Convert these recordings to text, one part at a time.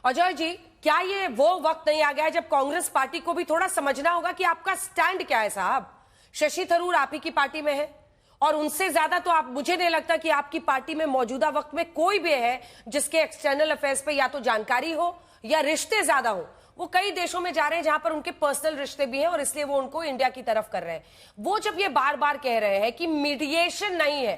अजय जी, क्या ये वो वक्त नहीं आ गया है जब कांग्रेस पार्टी को भी थोड़ा समझना होगा कि आपका स्टैंड क्या है? साहब, शशि थरूर आप ही की पार्टी में है और उनसे ज्यादा तो आप, मुझे नहीं लगता कि आपकी पार्टी में मौजूदा वक्त में कोई भी है जिसके एक्सटर्नल अफेयर्स पे या तो जानकारी हो या रिश्ते ज्यादा हो। वो कई देशों में जा रहे हैं जहां पर उनके पर्सनल रिश्ते भी हैं और इसलिए वो उनको इंडिया की तरफ कर रहे हैं। वो जब ये बार बार कह रहे हैं कि मीडिएशन नहीं है,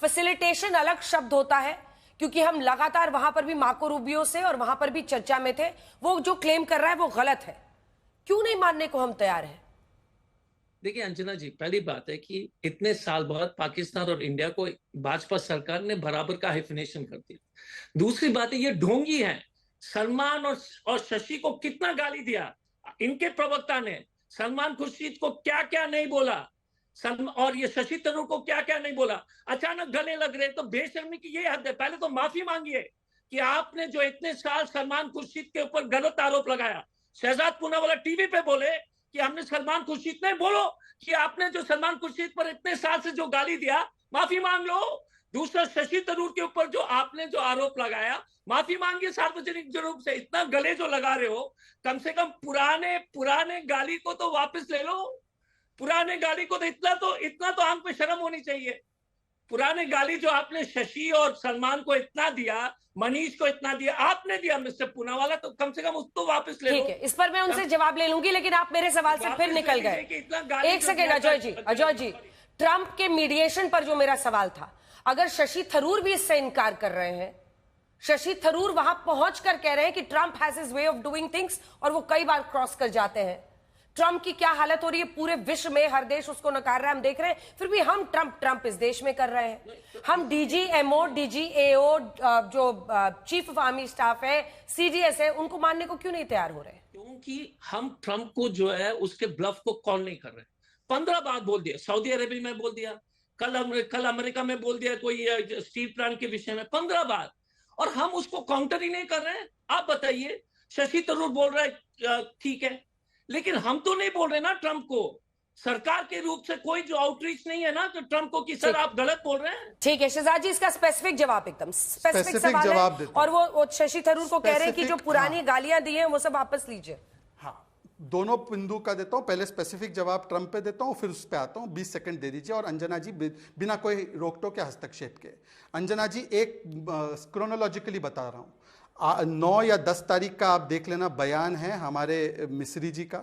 फैसिलिटेशन अलग शब्द होता है, क्योंकि हम लगातार वहां पर भी मार्को रूबियो से और वहां पर भी चर्चा में थे, वो जो क्लेम कर रहा है वो गलत है। क्यों नहीं मानने को हम तैयार हैं? देखिए अंजना जी, पहली बात है कि इतने साल बाद पाकिस्तान और इंडिया को भाजपा सरकार ने बराबर का हाइफिनेशन कर दिया। दूसरी बात है, ये ढोंगी है। सलमान और शशि को कितना गाली दिया इनके प्रवक्ता ने। सलमान खुर्शीद को क्या क्या नहीं बोला, और ये शशि थरूर को क्या क्या नहीं बोला। अचानक गले लग रहे, तो बेशर्मी की ये हद है। पहले तो माफी मांगिए कि आपने जो इतने साल सलमान खुर्शीद के ऊपर गलत आरोप लगाया। शहजाद पूनावाला टीवी पे बोले कि हमने सलमान खुर्शीद, नहीं बोलो कि आपने जो सलमान खुर्शीद पर इतने साल से जो गाली दिया, माफी मांग लो। दूसरा, शशि थरूर के ऊपर जो आपने जो आरोप लगाया, माफी मांगिए सार्वजनिक रूप से। इतना गले जो लगा रहे हो, कम से कम पुराने पुराने गाली को तो वापस ले लो। पुराने गाली को तो इतना तो आंख पे शर्म होनी चाहिए। पुराने गाली जो आपने शशि और सलमान को इतना दिया, मनीष को इतना दिया, आपने दिया मिस्टर पूनावाला, तो कम से कम उसको वापस ले लो। ठीक है, इस पर मैं उनसे जवाब ले लूंगी, लेकिन आप मेरे सवाल से फिर निकल गए। एक सेकेंड अजय जी, ट्रंप के मीडिएशन पर जो मेरा सवाल था, अगर शशि थरूर भी इससे इनकार कर रहे हैं, शशि थरूर वहां पहुंचकर कह रहे हैं कि Trump has his way of doing things और वो कई बार क्रॉस कर जाते हैं। ट्रंप की क्या हालत हो रही है पूरे विश्व में, हर देश उसको नकार रहा है, हम देख रहे हैं, फिर भी हम ट्रंप इस देश में कर रहे हैं। हम डीजीएमओ, डीजीएओ, जो चीफ ऑफ आर्मी स्टाफ है, सीडीएस है, उनको मानने को क्यों नहीं तैयार हो रहे? क्योंकि हम ट्रंप को जो है उसके ब्लफ को कॉल नहीं कर रहे। 15 बार बोल दिया, सऊदी अरेबिया में बोल दिया, कल अमेरिका में बोल दिया कोई स्टील प्लांट के विषय में 15 बार, और हम उसको काउंटर ही नहीं कर रहे हैं। आप बताइए, शशि थरूर बोल रहा है ठीक है, लेकिन हम तो नहीं बोल रहे ना ट्रंप को। सरकार के रूप से कोई जो आउटरीच नहीं है ना तो ट्रंप को कि सर आप गलत बोल रहे हैं। ठीक है शहजाद जी, इसका स्पेसिफिक जवाब, एकदम स्पेसिफिक सवाल है, और वो शशि थरूर को कह रहे हैं कि जो पुरानी गालियां दी हैं वो सब वापस लीजिए। हाँ, दोनों बिंदु का देता हूं, पहले स्पेसिफिक जवाब ट्रंप पे देता हूं, फिर उस पे आता हूं। 20 सेकंड दे दीजिए। और अंजना जी, बिना कोई रोक टोक या हस्तक्षेप के, अंजना जी एक क्रोनोलॉजिकली बता रहा हूं। 9 या 10 तारीख का आप देख लेना बयान है हमारे मिस्री जी का,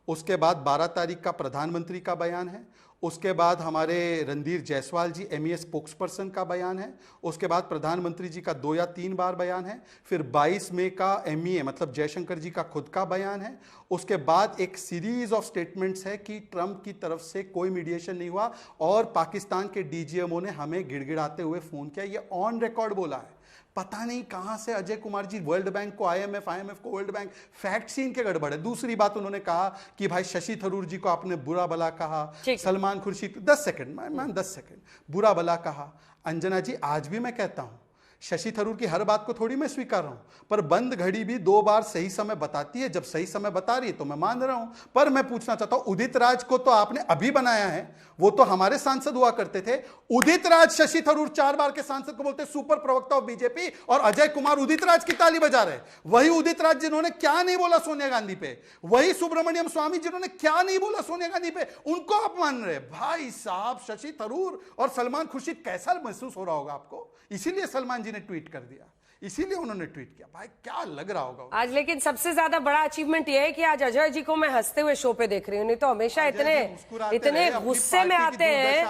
उसके बाद 12 तारीख का प्रधानमंत्री का बयान है, उसके बाद हमारे रणधीर जायसवाल जी एमईए स्पोक्स पर्सन का बयान है, उसके बाद प्रधानमंत्री जी का 2 या 3 बार बयान है, फिर 22 मई का एमईए मतलब जयशंकर जी का खुद का बयान है, उसके बाद एक सीरीज ऑफ स्टेटमेंट्स है कि ट्रंप की तरफ से कोई मीडिएशन नहीं हुआ और पाकिस्तान के डीजीएमओ ने हमें गिड़गिड़ाते हुए फोन किया। ये ऑन रिकॉर्ड बोला है। पता नहीं कहां से अजय कुमार जी वर्ल्ड बैंक को आईएमएफ को वर्ल्ड बैंक, फैक्ट सीन के गड़बड़ है। दूसरी बात उन्होंने कहा कि भाई शशि थरूर जी को आपने बुरा भला कहा, Salman Khurshid, 10 second ma'am 10 second, बुरा भला कहा। अंजना जी, आज भी मैं कहता हूं शशि थरूर की हर बात को थोड़ी मैं स्वीकार रहा हूं, पर बंद घड़ी भी 2 बार सही समय बताती है। जब सही समय बता रही है तो मैं मान रहा हूं। पर मैं पूछना चाहता हूं, उदित राज को तो आपने अभी बनाया है, वो तो हमारे सांसद हुआ करते थे। उदित राज शशि थरूर 4 बार के सांसद को बोलते सुपर प्रवक्ता ऑफ बीजेपी, और अजय कुमार उदित राज की ताली बजा रहे। वही उदित राज जिन्होंने क्या नहीं बोला सोनिया गांधी पे, वही सुब्रमण्यम स्वामी जिन्होंने क्या नहीं बोला सोनिया गांधी पे, उनको आप मान रहे। भाई साहब, शशि थरूर और सलमान खुर्शीद, कैसा महसूस हो रहा होगा आपको? इसीलिए सलमान जी ने ट्वीट कर दिया, इसीलिए उन्होंने ट्वीट किया। भाई क्या लग रहा होगा आज। लेकिन सबसे ज्यादा बड़ा अचीवमेंट यह है कि आज अजय जी को मैं हंसते हुए शो पे देख रही हूँ, नहीं तो हमेशा इतने गुस्से में आते हैं।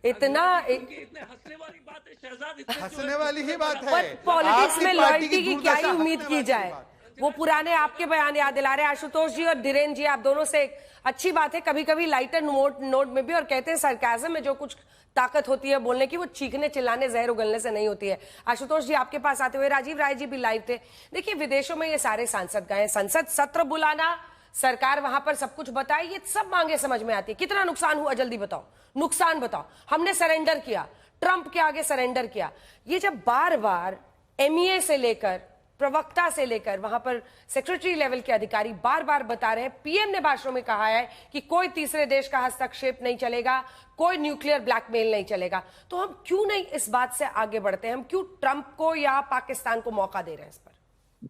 इतना हंसने वाली बात है शहजाद, हंसने वाली ही बात है। पॉलिटिक्स में लॉयल्टी की क्या ही उम्मीद की जाए। वो पुराने आपके बयान याद दिला रहे आशुतोष जी और धीरेन जी, आप दोनों से अच्छी बात है कभी कभी लाइटर नोट में भी, और कहते हैं सरकाज़म में जो कुछ ताकत होती है बोलने की, वो चीखने चिल्लाने जहर उगलने से नहीं होती है। आशुतोष जी आपके पास आते हुए, राजीव राय जी भी लाइव थे। देखिए विदेशों में ये सारे सांसद गए, संसद सत्र बुलाना, सरकार वहां पर सब कुछ बताए, ये सब मांगे समझ में आती है। कितना नुकसान हुआ जल्दी बताओ, नुकसान बताओ। हमने सरेंडर किया, ट्रंप के आगे सरेंडर किया। ये जब बार बार एमईए से लेकर प्रवक्ता से लेकर वहां पर सेक्रेटरी लेवल के अधिकारी बार बार बता रहे हैं, पीएम ने भाषणों में कहा है कि कोई तीसरे देश का हस्तक्षेप नहीं चलेगा, कोई न्यूक्लियर ब्लैकमेल नहीं चलेगा, तो हम क्यों नहीं इस बात से आगे बढ़ते हैं? हम क्यों ट्रंप को या पाकिस्तान को मौका दे रहे हैं इस पर?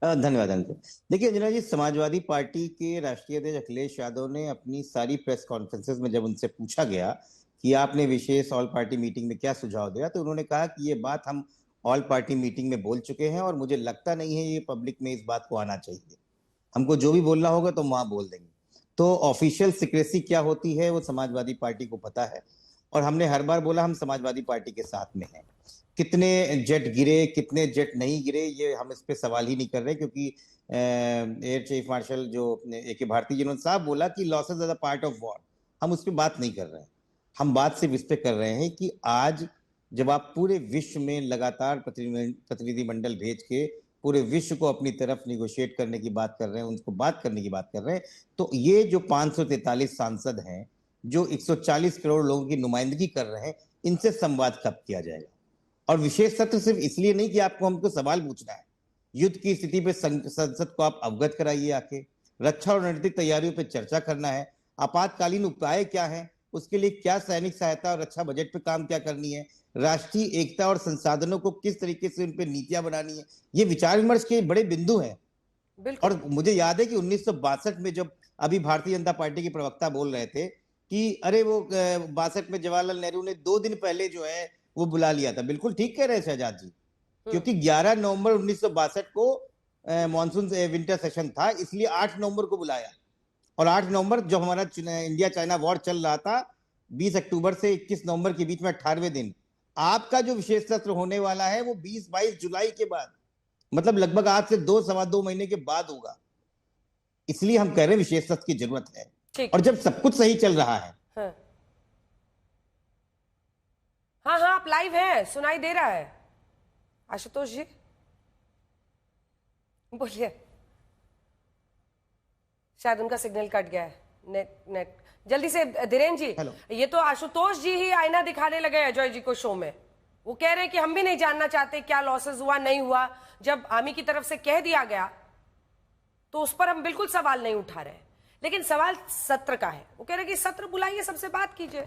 धन्यवाद अंकित। देखिए अंजना जी, समाजवादी पार्टी के राष्ट्रीय अध्यक्ष अखिलेश यादव ने अपनी सारी प्रेस कॉन्फ्रेंसेस में जब उनसे पूछा गया कि आपने विशेष ऑल पार्टी मीटिंग में क्या सुझाव दिया, तो उन्होंने कहा कि ये बात हम ऑल पार्टी मीटिंग में बोल चुके हैं और मुझे लगता नहीं है ये पब्लिक में इस बात को आना चाहिए। हमको जो भी बोलना होगा तो वहां बोल देंगे। तो ऑफिशियल सिक्रेसी क्या होती है वो समाजवादी पार्टी को पता है, और हमने हर बार बोला हम समाजवादी पार्टी के साथ में हैं। कितने जेट गिरे, कितने जेट नहीं गिरे, ये हम इस पे सवाल ही नहीं कर रहे, क्योंकि एयर चीफ मार्शल जो AK भारती जिन्होंने साहब बोला कि losses are the part of war, हम उस पर बात नहीं कर रहे हैं। हम बात सिर्फ इस पे कर रहे हैं कि आज जब आप पूरे विश्व में लगातार प्रतिनिधिमंडल भेज के पूरे विश्व को अपनी तरफ निगोशिएट करने की बात कर रहे हैं, उनको बात करने की बात कर रहे हैं, तो ये जो 543 सांसद हैं जो 140 करोड़ लोगों की नुमाइंदगी कर रहे हैं, इनसे संवाद कब किया जाएगा? और विशेष सत्र सिर्फ इसलिए नहीं कि आपको हमको सवाल पूछना है, युद्ध की स्थिति पे संसद को आप अवगत कराइए, आके रक्षा और रणनीतिक तैयारियों पे चर्चा करना है, आपातकालीन उपाय क्या है, उसके लिए क्या सैनिक सहायता और रक्षा बजट पे काम क्या करनी है, राष्ट्रीय एकता और संसाधनों को किस तरीके से उन पे नीतियां बनानी है, ये विचार विमर्श के बड़े बिंदु हैं। और मुझे याद है कि 1962 में जब अभी भारतीय जनता पार्टी के प्रवक्ता बोल रहे थे कि अरे वो 62 में जवाहरलाल नेहरू ने 2 दिन पहले जो है वो बुला लिया था, बिल्कुल ठीक कह रहे हैं शहजाद जी, क्योंकि 11 नवंबर 1962 को मॉनसून विंटर सेशन था, इसलिए 8 नवंबर को बुलाया। और 8 नवंबर जब हमारा इंडिया चाइना वॉर चल रहा था, 20 अक्टूबर से 21 नवंबर के बीच में 18वें दिन आपका जो विशेष सत्र होने वाला है वो 20-22 जुलाई के बाद, मतलब लगभग आज से 2-2.25 महीने के बाद होगा। इसलिए हम कह रहे हैं विशेष सत्र की जरूरत है, और जब सब कुछ सही चल रहा है। हाँ हाँ, आप लाइव हैं, सुनाई दे रहा है। आशुतोष जी बोलिए, शायद उनका सिग्नल कट गया है, नेट जल्दी से। धीरेन जी, ये तो आशुतोष जी ही आईना दिखाने लगे अजय जी को शो में। वो कह रहे हैं कि हम भी नहीं जानना चाहते क्या लॉसेस हुआ नहीं हुआ, जब आर्मी की तरफ से कह दिया गया तो उस पर हम बिल्कुल सवाल नहीं उठा रहे, लेकिन सवाल सत्र का है। वो कह रहे हैं कि सत्र बुलाइए, सबसे बात कीजिए।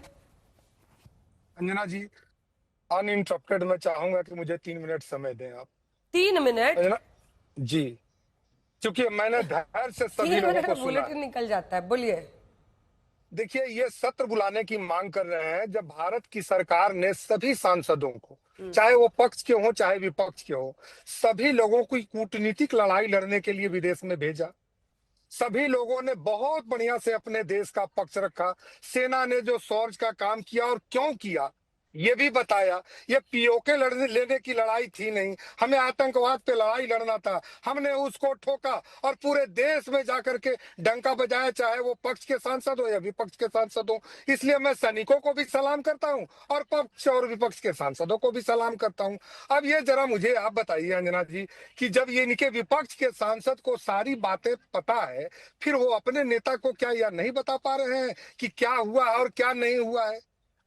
अंजना जी, अनइंटरप्टेड मैं चाहूंगा कि मुझे 3 मिनट समय दें आप। 3 मिनट जी, क्योंकि मैंने धैर्य से सभी लोगों को सुना। बुलेटिन निकल जाता है, बोलिए। देखिए, ये सत्र बुलाने की मांग कर रहे हैं जब भारत की सरकार ने सभी सांसदों को, चाहे वो पक्ष के हो चाहे विपक्ष के हो, सभी लोगों को कूटनीतिक लड़ाई लड़ने के लिए विदेश में भेजा। सभी लोगों ने बहुत बढ़िया से अपने देश का पक्ष रखा। सेना ने जो शौर्य का काम किया और क्यों किया ये भी बताया। ये पीओके लेने की लड़ाई थी नहीं, हमें आतंकवाद पे लड़ाई लड़ना था, हमने उसको ठोका और पूरे देश में जाकर के डंका बजाया, चाहे वो पक्ष के सांसद हो या विपक्ष के सांसद हो। इसलिए मैं सैनिकों को भी सलाम करता हूं और पक्ष और विपक्ष के सांसदों को भी सलाम करता हूं। अब ये जरा मुझे आप बताइए अंजना जी कि जब ये इनके विपक्ष के सांसद को सारी बातें पता है, फिर वो अपने नेता को क्या यह नहीं बता पा रहे हैं कि क्या हुआ और क्या नहीं हुआ है?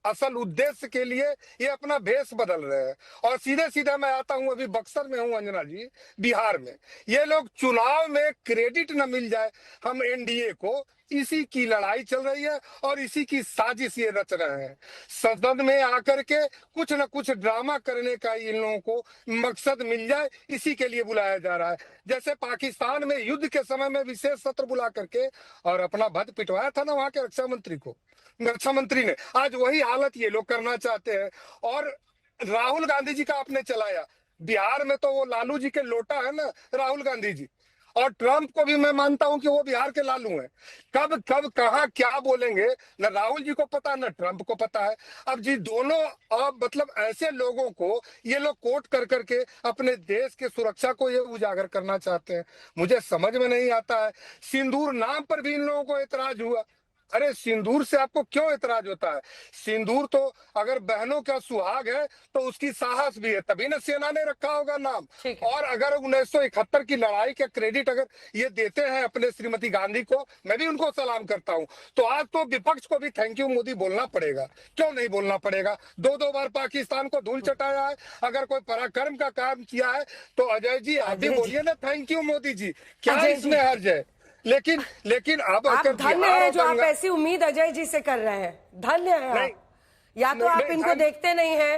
असल उद्देश्य के लिए ये अपना भेष बदल रहे हैं। और सीधे सीधे मैं आता हूं, अभी बक्सर में हूं अंजना जी, बिहार में। ये लोग चुनाव में क्रेडिट न मिल जाए हम एनडीए को, इसी की लड़ाई चल रही है और इसी की साजिश ये रच रहे हैं। संसद में आकर के कुछ न कुछ ड्रामा करने का इन लोगों को मकसद मिल जाए, इसी के लिए बुलाया जा रहा है। जैसे पाकिस्तान में युद्ध के समय में विशेष सत्र बुला करके और अपना भद पिटवाया था ना वहां के रक्षा मंत्री ने, आज वही हालत ये लोग करना चाहते हैं। और राहुल गांधी जी का आपने चलाया, बिहार में तो वो लालू जी के लोटा है ना राहुल गांधी जी, और ट्रंप को भी मैं मानता हूं कि वो बिहार के लालू हैं। कब कब कहां क्या बोलेंगे न राहुल जी को पता न ट्रंप को पता है। अब जी दोनों मतलब ऐसे लोगों को ये लोग कोट कर करके अपने देश के सुरक्षा को ये उजागर करना चाहते हैं, मुझे समझ में नहीं आता है। सिंदूर नाम पर भी इन लोगों को एतराज हुआ। अरे सिंदूर से आपको क्यों एतराज होता है? सिंदूर तो अगर बहनों का सुहाग है तो उसकी साहस भी है, तभी ना सेना ने रखा होगा नाम। और अगर 1971 की लड़ाई का क्रेडिट अगर ये देते हैं अपने श्रीमती गांधी को, मैं भी उनको सलाम करता हूं, तो आज तो विपक्ष को भी थैंक यू मोदी बोलना पड़ेगा। क्यों नहीं बोलना पड़ेगा? 2-2 बार पाकिस्तान को धूल चटाया है। अगर कोई पराक्रम का काम किया है तो अजय जी आप भी बोलिए ना थैंक यू मोदी जी, क्या इसमें हर्ज है? लेकिन अब आप धन्य है जो आप ऐसी उम्मीद अजय जी से कर रहे हैं, धन्य है आप। या तो आप इनको देखते नहीं हैं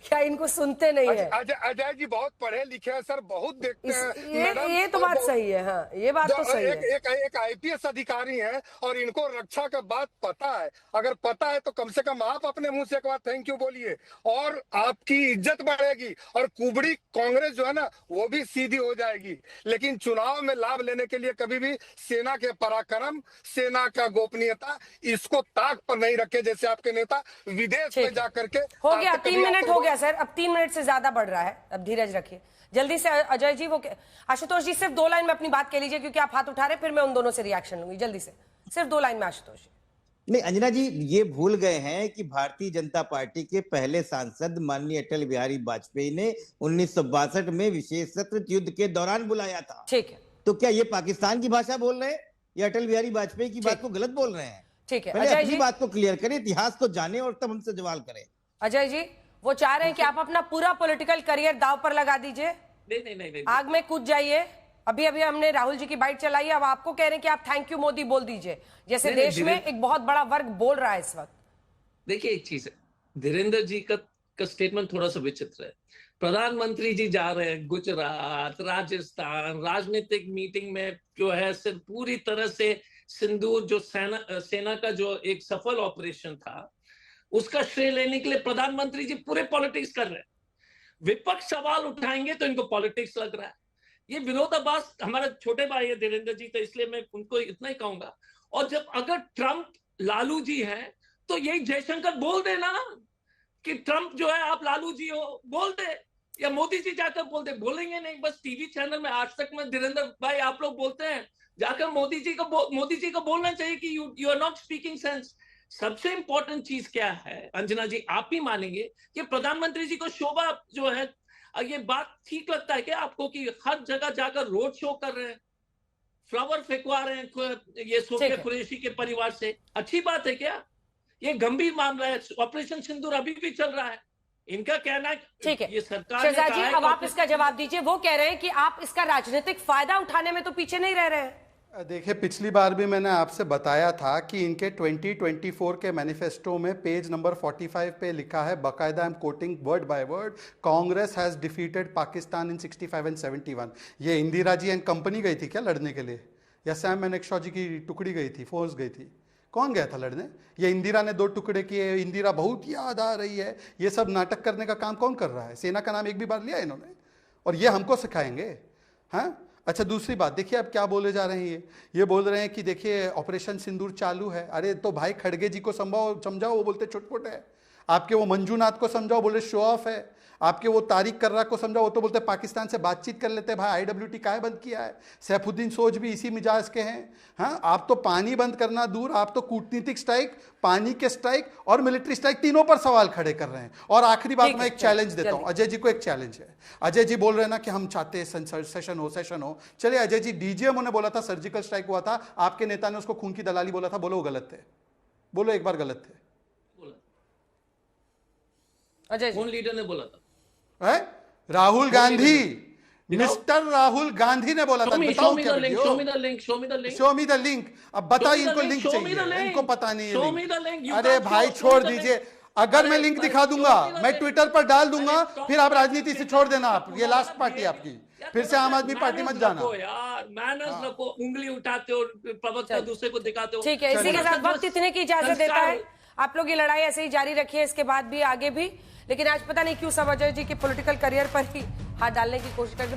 क्या इनको सुनते नहीं है? अजय जी बहुत पढ़े लिखे हैं सर, बहुत देखते हैं। ये तो बात सही है। हाँ, ये बात तो सही है। एक आईपीएस अधिकारी हैं और इनको रक्षा का बात पता है। अगर पता है तो कम से कम आप अपने मुंह से एक बार थैंक यू बोलिए और आपकी इज्जत बढ़ेगी और कुबड़ी कांग्रेस जो है ना वो भी सीधी हो जाएगी। लेकिन चुनाव में लाभ लेने के लिए कभी भी सेना के पराक्रम, सेना का गोपनीयता, इसको ताक पर नहीं रखे जैसे आपके नेता विदेश में जाकर के। हो गया 3 मिनट हो गया सर, अब 3 मिनट से ज्यादा बढ़ रहा है, अब धीरज रखिए जल्दी से। अजय जी आशुतोष जी सिर्फ 2 लाइन में अपनी बात कह लीजिए क्योंकि आप हाथ उठा रहे, फिर मैं उन दोनों से रिएक्शन लूंगी। जल्दी से सिर्फ 2 लाइन में आशुतोष जी। नहीं अंजना जी, ये भूल गए हैं कि भारतीय जनता पार्टी के पहले सांसद माननीय अटल बिहारी वाजपेयी ने 1962 में विशेष सत्र युद्ध के दौरान बुलाया था। ठीक है, तो क्या ये पाकिस्तान की भाषा बोल रहे हैं या अटल बिहारी वाजपेयी की बात को गलत बोल रहे हैं? ठीक है पहले अजय अपनी जी, बात को क्लियर करें, इतिहास को जाने और तब हमसे सवाल करें। अजय जी वो चाह रहे हैं कि आप अपना पूरा पॉलिटिकल करियर दाव पर लगा दीजिए, नहीं। आग में कूद जाइए। अभी हमने राहुल जी की बाइट चलाई है, अब आपको कह रहे हैं कि आप थैंक यू मोदी बोल दीजिए, जैसे देश में एक बहुत बड़ा वर्ग बोल रहा है इस वक्त। देखिए एक चीज है, धीरेन्द्र जी का स्टेटमेंट थोड़ा सा विचित्र है। प्रधानमंत्री जी जा रहे हैं गुजरात, राजस्थान, राजनीतिक मीटिंग में जो है सिर्फ पूरी तरह से सिंदूर जो सेना का जो एक सफल ऑपरेशन था उसका श्रेय लेने के लिए प्रधानमंत्री जी पूरे पॉलिटिक्स कर रहे हैं। विपक्ष सवाल उठाएंगे तो इनको पॉलिटिक्स लग रहा है। ये विरोधाभास, हमारे छोटे भाई है धीरेन्द्र जी, तो इसलिए मैं उनको इतना ही कहूंगा। और जब अगर ट्रंप लालू जी हैं तो यही जयशंकर बोल देना कि ट्रंप जो है आप लालू जी हो, बोल दे, या मोदी जी जाकर बोल दे। बोलेंगे नहीं, बस टीवी चैनल में आज तक में धीरेन्द्र भाई आप लोग बोलते हैं, जाकर मोदी जी को बोलना चाहिए कि you are not speaking sense. सबसे इंपॉर्टेंट चीज क्या है अंजना जी, आप ही मानेंगे कि प्रधानमंत्री जी को शोभा जो है, ये बात ठीक लगता है क्या आपको कि हर जगह जाकर रोड शो कर रहे हैं, फ्लावर फेंकवा रहे हैं ये सोफिया कुरैशी के परिवार से? अच्छी बात है क्या? ये गंभीर मामला है। ऑपरेशन सिंदूर अभी भी चल रहा है। इनका कहना है ठीक है, ये सरकार शहजाद जी अब आप इसका जवाब दीजिए। वो कह रहे हैं कि आप इसका राजनीतिक फायदा उठाने में तो पीछे नहीं रह रहे हैं। देखिए पिछली बार भी मैंने आपसे बताया था कि इनके 2024 के मैनिफेस्टो में पेज नंबर 45 पे लिखा है, बाकायदा, I am quoting word by word, Congress has defeated Pakistan in 65 and 71। ये इंदिरा जी एंड कंपनी गई थी क्या लड़ने के लिए, या सैम मानेकशॉ जी की टुकड़ी गई थी, फोर्स गई थी? कौन गया था लड़ने? ये इंदिरा ने 2 टुकड़े किए, इंदिरा बहुत याद आ रही है, ये सब नाटक करने का काम कौन कर रहा है? सेना का नाम एक भी बार लिया इन्होंने? और ये हमको सिखाएंगे? हाँ अच्छा, दूसरी बात देखिए अब क्या बोले जा रहे हैं। ये बोल रहे हैं कि देखिए ऑपरेशन सिंदूर चालू है। अरे तो भाई खड़गे जी को समझाओ, वो बोलते छुटपुट है। आपके वो मंजूनाथ को समझाओ, बोले शो ऑफ है। आपके वो तारिक कर्रा को समझाओ, वो तो बोलते पाकिस्तान से बातचीत कर लेते हैं। भाई IWT काहे बंद किया है? सैफुद्दीन सोज भी इसी मिजाज के हैं। हाँ, आप तो पानी बंद करना दूर, आप तो कूटनीतिक स्ट्राइक, पानी के स्ट्राइक और मिलिट्री स्ट्राइक तीनों पर सवाल खड़े कर रहे हैं। और आखिरी बात मैं एक चैलेंज देता हूं, अजय जी को एक चैलेंज है। अजय जी बोल रहे हैं ना कि हम चाहते हैं सेशन हो। चलिए अजय जी, DGM ने बोला था सर्जिकल स्ट्राइक हुआ था, आपके नेता ने उसको खून की दलाली बोला था, बोलो वो गलत थे? बोलो एक बार गलत थे? अजय कौन लीडर ने बोला था? है? राहुल गांधी, मिस्टर राहुल गांधी ने बोला था। बताओ क्या video? Show me the link. अब बताइए, इनको लिंक चाहिए, इनको पता नहीं है लिंक। अरे भाई छोड़ दीजिए, अगर मैं लिंक दिखा दूंगा, मैं ट्विटर पर डाल दूंगा, फिर आप राजनीति से छोड़ देना। आप ये लास्ट पार्टी आपकी, फिर से आम आदमी पार्टी मत जाना यार। मैनर्स रखो, उंगली उठाते हो, प्रवक्ता दूसरे को दिखाते हो। ठीक है, इसी के साथ वक्त इतने की इजाजत देता है। आप लोग ये लड़ाई ऐसे ही जारी रखिए, इसके बाद भी आगे भी। लेकिन आज पता नहीं क्यों सब अजय जी के पॉलिटिकल करियर पर ही हाथ डालने की कोशिश करते